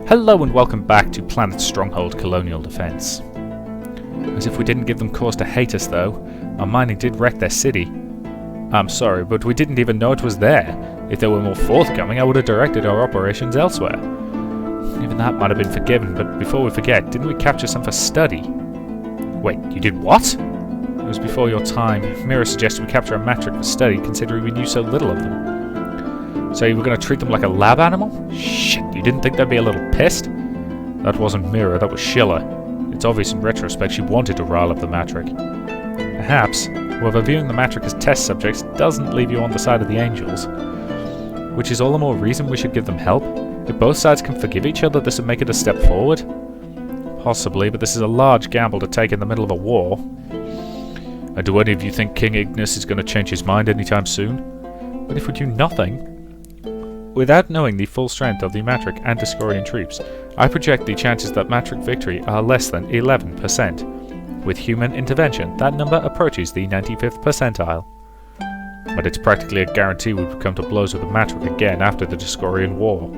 Hello and welcome back to Planet Stronghold Colonial Defence. As if we didn't give them cause to hate us though, our mining did wreck their city. I'm sorry, but we didn't even know it was there. If they were more forthcoming, I would have directed our operations elsewhere. Even that might have been forgiven, but before we forget, didn't we capture some for study? Wait, you did what? It was before your time. Mira suggested we capture a Matrix for study, considering we knew so little of them. So you were going to treat them like a lab animal? Shit, you didn't think they'd be a little pissed? That wasn't Mira, that was Schiller. It's obvious in retrospect she wanted to rile up the Matrix. Perhaps, however, viewing the Matrix as test subjects doesn't leave you on the side of the Angels. Which is all the more reason we should give them help. If both sides can forgive each other, this would make it a step forward. Possibly, but this is a large gamble to take in the middle of a war. And do any of you think King Ignis is going to change his mind anytime soon? But if we do nothing... Without knowing the full strength of the Matrix and Discorian troops, I project the chances that Matrix victory are less than 11%. With human intervention, that number approaches the 95th percentile. But it's practically a guarantee we would come to blows with the Matrix again after the Discorian War.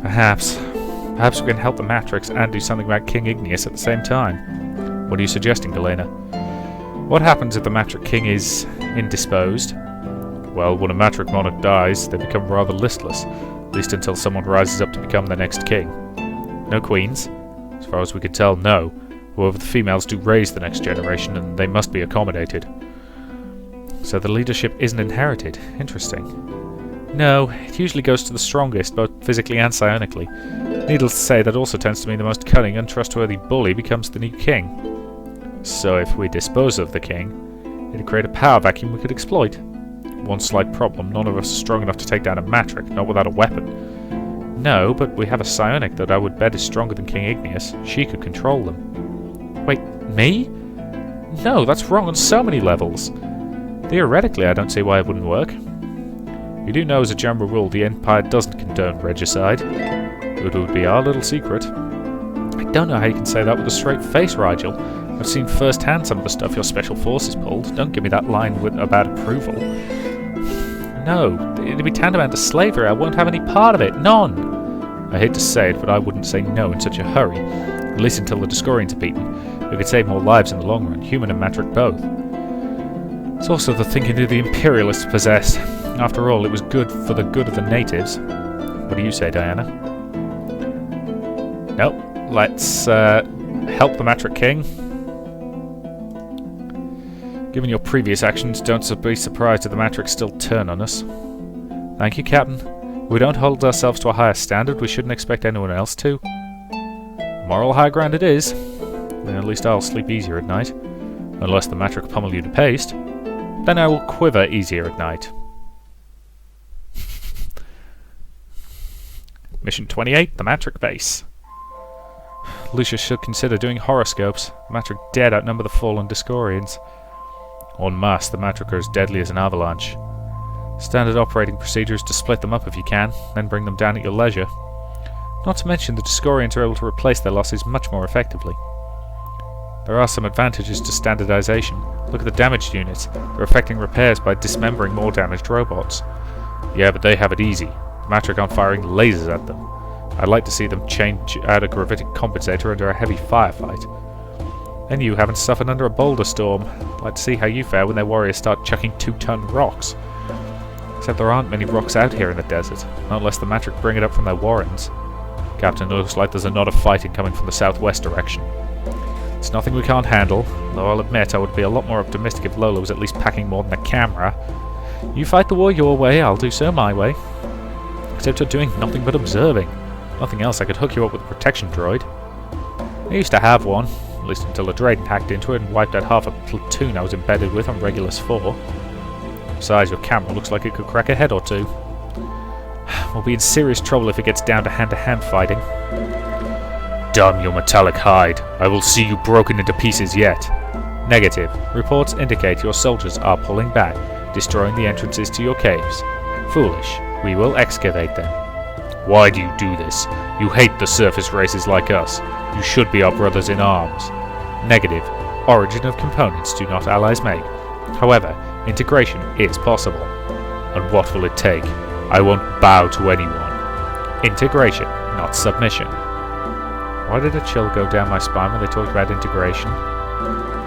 Perhaps we can help the Matrix and do something about King Ignis at the same time. What are you suggesting, Galena? What happens if the Matrix King is indisposed? Well, when a Matrix monarch dies, they become rather listless, at least until someone rises up to become the next king. No queens? As far as we can tell, no. However, the females do raise the next generation, and they must be accommodated. So the leadership isn't inherited. Interesting. No, it usually goes to the strongest, both physically and psionically. Needless to say, that also tends to mean the most cunning, untrustworthy bully becomes the new king. So if we dispose of the king, it'd create a power vacuum we could exploit. One slight problem, none of us are strong enough to take down a Matrix, not without a weapon. No, but we have a psionic that I would bet is stronger than King Ignis. She could control them. Wait, me? No, that's wrong on so many levels. Theoretically, I don't see why it wouldn't work. You do know as a general rule the Empire doesn't condone regicide. It would be our little secret. I don't know how you can say that with a straight face, Rigel. I've seen firsthand some of the stuff your special forces pulled. Don't give me that line about approval. No, it'd be tantamount to slavery. I won't have any part of it. None! I hate to say it, but I wouldn't say no in such a hurry. At least until the Discorians are beaten. We could save more lives in the long run, human and Matrix both. It's also the thinking that the Imperialists possess. After all, it was good for the good of the natives. What do you say, Diana? Nope. Let's help the Matrix King. Given your previous actions, don't be surprised if the Matrix still turn on us. Thank you, Captain. If we don't hold ourselves to a higher standard, we shouldn't expect anyone else to. Moral high ground it is. Then at least I'll sleep easier at night. Unless the Matrix pummel you to paste. Then I will quiver easier at night. Mission 28, the Matrix Base. Lucius should consider doing horoscopes. The Matrix dead outnumber the fallen Discorians. En masse, the Matrix are as deadly as an avalanche. Standard operating procedure is to split them up if you can, then bring them down at your leisure. Not to mention the Discorians are able to replace their losses much more effectively. There are some advantages to standardization. Look at the damaged units. They're affecting repairs by dismembering more damaged robots. Yeah, but they have it easy. The Matrix aren't firing lasers at them. I'd like to see them change out a gravitic compensator under a heavy firefight. And you haven't suffered under a boulder storm. I'd like to see how you fare when their warriors start chucking 2-ton rocks. Except there aren't many rocks out here in the desert, not unless the Matrix bring it up from their warrens. Captain, it looks like there's a knot of fighting coming from the southwest direction. It's nothing we can't handle, though I'll admit I would be a lot more optimistic if Lola was at least packing more than a camera. You fight the war your way, I'll do so my way. Except you're doing nothing but observing. Nothing else, I could hook you up with a protection droid. I used to have one. At least until the Drayden hacked into it and wiped out half a platoon I was embedded with on Regulus 4. Besides, your camera looks like it could crack a head or two. We'll be in serious trouble if it gets down to hand fighting. Damn your metallic hide. I will see you broken into pieces yet. Negative. Reports indicate your soldiers are pulling back, destroying the entrances to your caves. Foolish. We will excavate them. Why do you do this? You hate the surface races like us. You should be our brothers in arms. Negative. Origin of components do not allies make. However, integration is possible. And what will it take? I won't bow to anyone. Integration not submission. Why did a chill go down my spine when they talked about integration?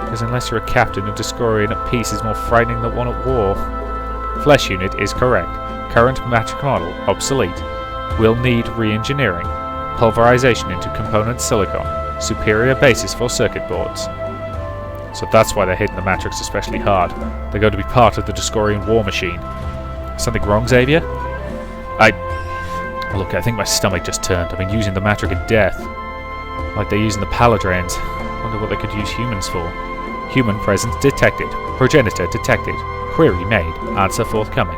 Because unless you're a captain, a destroyer at peace is more frightening than one at war. Flesh unit is correct. Current matric model obsolete. Will need re-engineering. Pulverization into component silicon. Superior basis for circuit boards. So that's why they're hitting the Matrix especially hard. They're going to be part of the Discorian war machine. Something wrong, Xavier? Look, I think my stomach just turned. I've been using the Matrix in death. Like they're using the paladrains. Wonder what they could use humans for. Human presence detected. Progenitor detected. Query made. Answer forthcoming.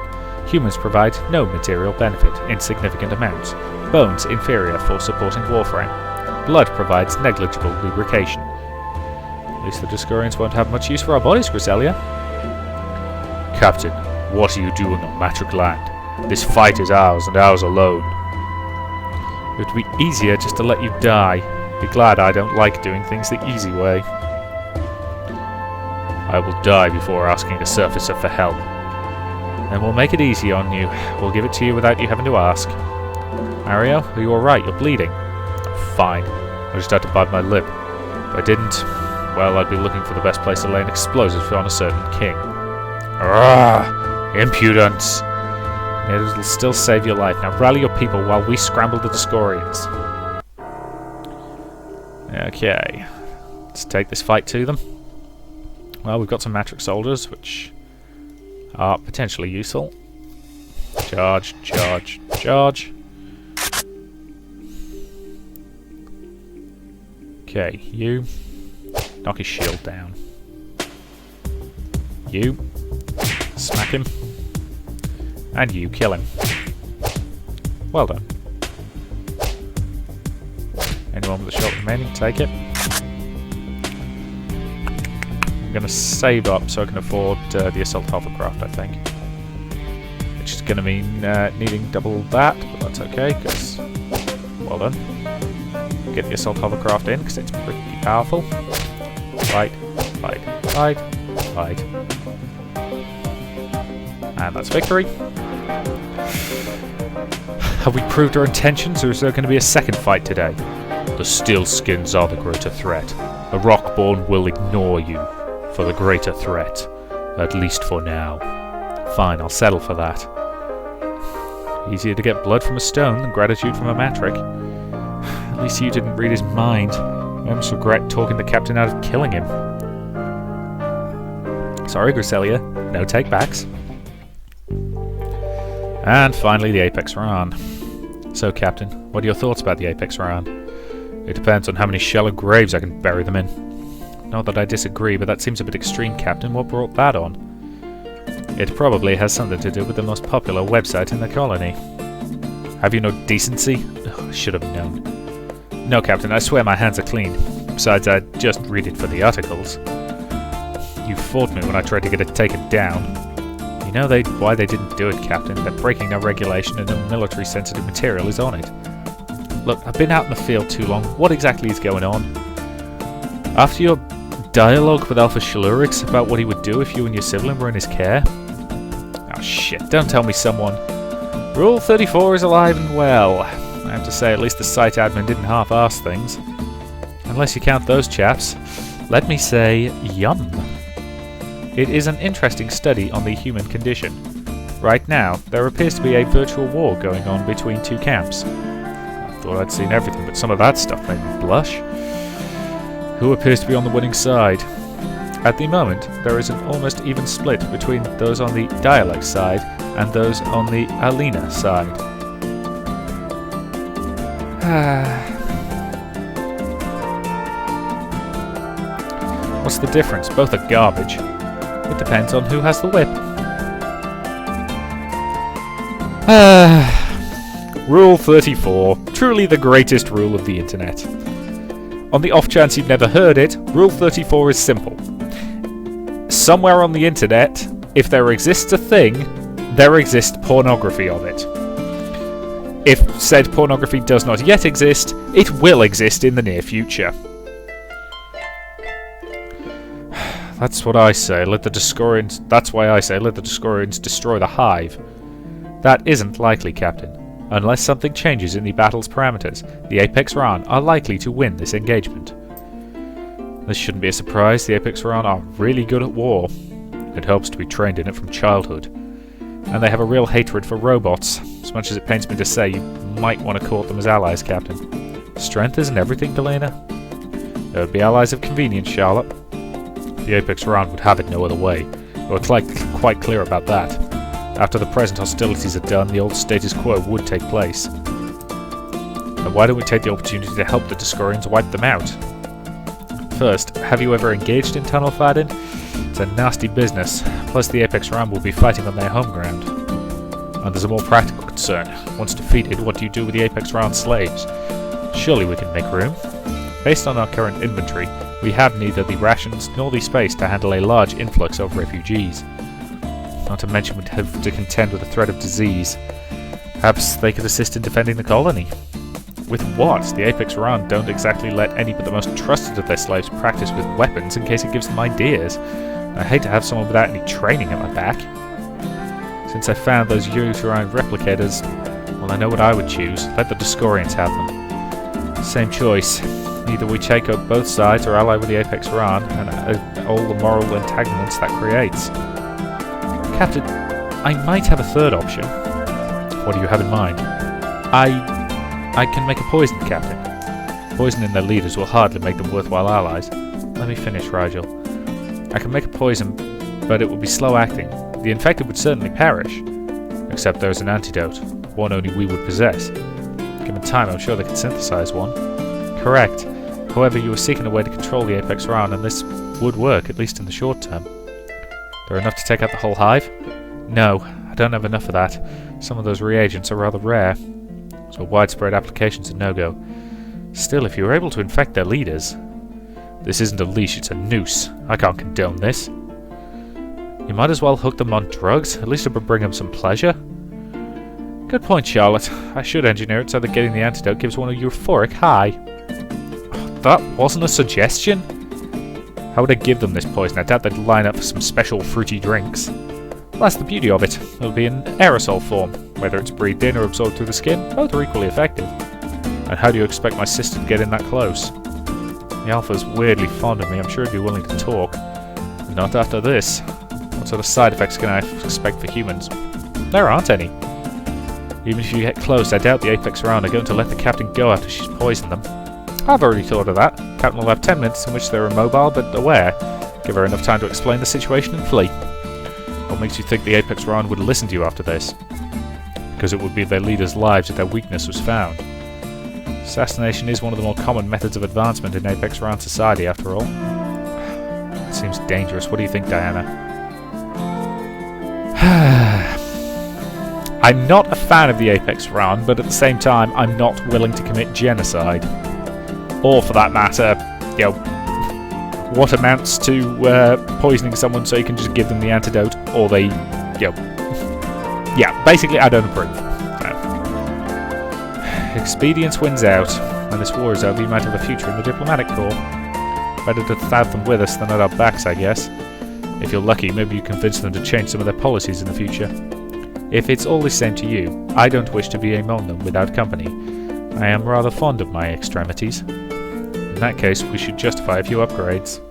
Humans provide no material benefit, insignificant amounts. Bones inferior for supporting warframe. Blood provides negligible lubrication. At least the Discorians won't have much use for our bodies, Griselia. Captain, what are you doing on Matrix land? This fight is ours and ours alone. It would be easier just to let you die. Be glad I don't like doing things the easy way. I will die before asking a surfacer for help. Then we'll make it easy on you. We'll give it to you without you having to ask. Mario, are you alright? You're bleeding. Fine. I just had to bite my lip. If I didn't, well, I'd be looking for the best place to lay an explosive on a certain king. Arrgh! Impudence! It'll still save your life. Now rally your people while we scramble the Discorians. Okay. Let's take this fight to them. Well, we've got some Matrix soldiers, which are potentially useful. Charge, charge, charge. Okay, you knock his shield down. You smack him. And you kill him. Well done. Anyone with a shot remaining, take it. I'm going to save up so I can afford the assault hovercraft, I think. Which is going to mean needing double that, but that's okay, because... Well done. Get the assault hovercraft in, because it's pretty powerful. Fight, fight, fight, fight. And that's victory. Have we proved our intentions, or is there going to be a second fight today? The Steelskins are the greater threat. The Rockborn will ignore you for the greater threat. At least for now. Fine, I'll settle for that. Easier to get blood from a stone than gratitude from a Matrix. At least you didn't read his mind. I almost regret talking the captain out of killing him. Sorry, Griselia. No take-backs. And finally, the Apex Run. So, Captain, what are your thoughts about the Apex Run? It depends on how many shallow graves I can bury them in. Not that I disagree, but that seems a bit extreme, Captain. What brought that on? It probably has something to do with the most popular website in the colony. Have you no decency? Ugh, I should have known. No, Captain, I swear my hands are clean. Besides, I just read it for the articles. You fought me when I tried to get it taken down. You know why they didn't do it, Captain? They're breaking a regulation and a military-sensitive material is on it. Look, I've been out in the field too long. What exactly is going on? After your dialogue with Alpha Shalurix about what he would do if you and your sibling were in his care? Oh shit, don't tell me someone... Rule 34 is alive and well. I have to say, at least the site admin didn't half-arse things. Unless you count those chaps. Let me say, yum. It is an interesting study on the human condition. Right now, there appears to be a virtual war going on between two camps. I thought I'd seen everything, but some of that stuff made me blush. Who appears to be on the winning side? At the moment, there is an almost even split between those on the dialect side and those on the Alina side. What's the difference? Both are garbage. It depends on who has the whip. Rule 34. Truly the greatest rule of the internet. On the off chance you've never heard it, Rule 34 is simple. Somewhere on the internet, if there exists a thing, there exists pornography of it. If said pornography does not yet exist, it will exist in the near future. That's what I say. Let the Discorians... That's why I say let the Discorians destroy the hive. That isn't likely, Captain. Unless something changes in the battle's parameters, the Apex Ran are likely to win this engagement. This shouldn't be a surprise. The Apex Ran are really good at war. It helps to be trained in it from childhood. And they have a real hatred for robots. As much as it pains me to say, you might want to court them as allies, Captain. Strength isn't everything, Delena. They would be allies of convenience, Charlotte. The Apex Ran would have it no other way. We're quite clear about that. After the present hostilities are done, the old status quo would take place. But why don't we take the opportunity to help the Discorians wipe them out? First, have you ever engaged in tunnel fighting? It's a nasty business, plus the Apex Ran will be fighting on their home ground. And there's a more practical concern. Once defeated, what do you do with the Apex Ran slaves? Surely we can make room. Based on our current inventory, we have neither the rations nor the space to handle a large influx of refugees. Not to mention we'd have to contend with the threat of disease. Perhaps they could assist in defending the colony. With what? The Apex Ran don't exactly let any but the most trusted of their slaves practice with weapons in case it gives them ideas. I hate to have someone without any training at my back. Since I found those Eurasian replicators, well, I know what I would choose. Let the Discorians have them. Same choice. Either we take up both sides or ally with the Apex Ran and all the moral entanglements that creates. Captain, I might have a third option. What do you have in mind? I can make a poison, Captain. Poisoning their leaders will hardly make them worthwhile allies. Let me finish, Rigel. I can make a poison, but it will be slow acting. The infected would certainly perish. Except there's an antidote, one only we would possess. Given time, I'm sure they could synthesize one. Correct. However, you are seeking a way to control the Apex Ran, and this would work, at least in the short term. There enough to take out the whole hive? No, I don't have enough of that. Some of those reagents are rather rare, so widespread application's a no-go. Still, if you were able to infect their leaders... This isn't a leash, it's a noose. I can't condone this. You might as well hook them on drugs, at least it would bring them some pleasure. Good point, Charlotte. I should engineer it so that getting the antidote gives one a euphoric high. That wasn't a suggestion? How would I give them this poison? I doubt they'd line up for some special fruity drinks. Well, that's the beauty of it. It'll be in aerosol form. Whether it's breathed in or absorbed through the skin, both are equally effective. And how do you expect my sister to get in that close? The Alpha's weirdly fond of me. I'm sure he'd be willing to talk. Not after this. What sort of side effects can I expect for humans? There aren't any. Even if you get close, I doubt the Apex Ran are going to let the Captain go after she's poisoned them. I've already thought of that. Captain will have 10 minutes in which they're immobile but aware. Give her enough time to explain the situation and flee. What makes you think the Apex Ran would listen to you after this? Because it would be their leaders' lives if their weakness was found. Assassination is one of the more common methods of advancement in Apex Ran society, after all. It seems dangerous. What do you think, Diana? I'm not a fan of the Apex Ran, but at the same time, I'm not willing to commit genocide. Or, for that matter, you know, what amounts to poisoning someone so you can just give them the antidote, or they, you know... Yeah, basically, I don't approve. Expedience wins out. When this war is over, you might have a future in the diplomatic corps. Better to have them with us than at our backs, I guess. If you're lucky, maybe you convince them to change some of their policies in the future. If it's all the same to you, I don't wish to be among them without company. I am rather fond of my extremities. In that case, we should justify a few upgrades.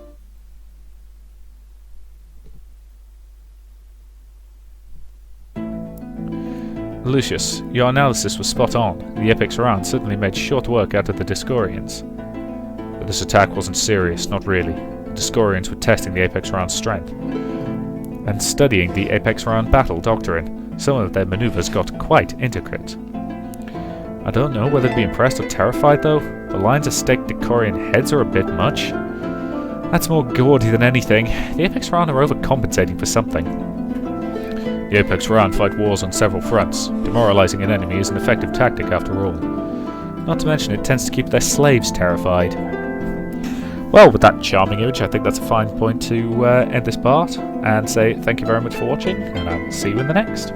Lucius, your analysis was spot on. The Apex Ran certainly made short work out of the Discorians. But this attack wasn't serious, not really. The Discorians were testing the Apex Ran's strength. And studying the Apex Ran battle doctrine. Some of their maneuvers got quite intricate. I don't know whether to be impressed or terrified though. The lines of staked Discorian heads are a bit much. That's more gaudy than anything. The Apex Ran are overcompensating for something. The Apex Ran fight wars on several fronts. Demoralizing an enemy is an effective tactic after all. Not to mention it tends to keep their slaves terrified. Well, with that charming image, I think that's a fine point to end this part, and say thank you very much for watching, and I'll see you in the next.